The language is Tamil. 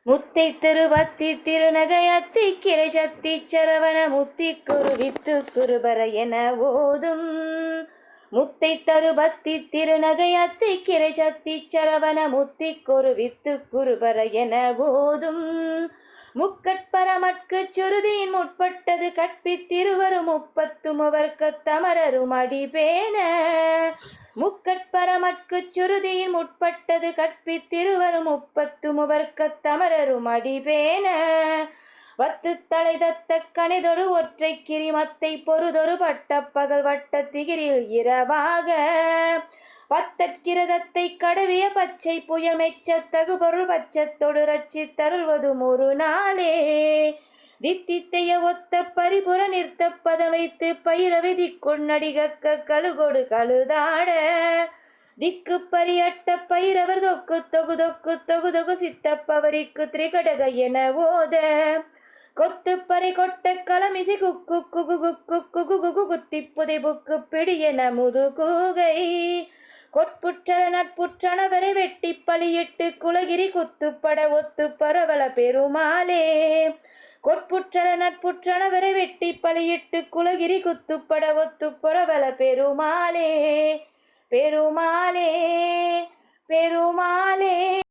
முத்தை திருவத்தி திருநகையத்தி கிரைசத்தி சரவண முத்தி குருவித்து குருபர என ஓதும். முத்தை தருபத்தி திருநகையத்தி கிரைசத்தி சரவண முத்தி குருவித்து குருபர என ஓதும். முக்கட்பரமட்கு சுருதியின் முற்பட்டது கற்பித்திருவரும் முப்பத்துமுவர்க்க தமரரும் அடிபேன. முக்கட்பரமட்கு சுருதியின் முற்பட்டது கற்பித்திருவரும் முப்பத்துமுவர்க்க தமரரும் அடிபேன. வத்து தலை தத்த கணிதொடு ஒற்றை கிரிமத்தை பொறுதொரு பட்ட பகல் வட்ட திகிரில் இரவாக பத்தற்கிரதத்தை கடவிய பச்சை புயல் மெச்ச தகுபொருள் பச்சத்தொடு ரச்சி தருள்வதும் ஒரு நாளே. தித்தித்தைய ஒத்த பரிபுற நிறுத்த பத வைத்து பயிர விதி கொன்னடிகக்க கழுகொடு கழுதாட திக்கு பரியட்ட பயிரவர் தொக்கு தொகு தொக்கு தொகு தொகு சித்தப்பவரிக்கு திரிகடக என ஓத கொத்து பறை கொட்ட களமிசி குக்கு குகு குக்கு குகு குகு குத்தி புதை புக்கு பிடியென முது கூகை கொட்புற்றல நட்புற்றனவரை வெட்டி பலியிட்டு குலகிரி குத்துப்பட ஒத்து பரவல பெருமாளே. கொட்புற்றல நட்புற்றனவரை வெட்டி பலியிட்டு குலகிரி குத்துப்பட ஒத்து பரவல பெருமாளே. பெருமாளே பெருமாளே.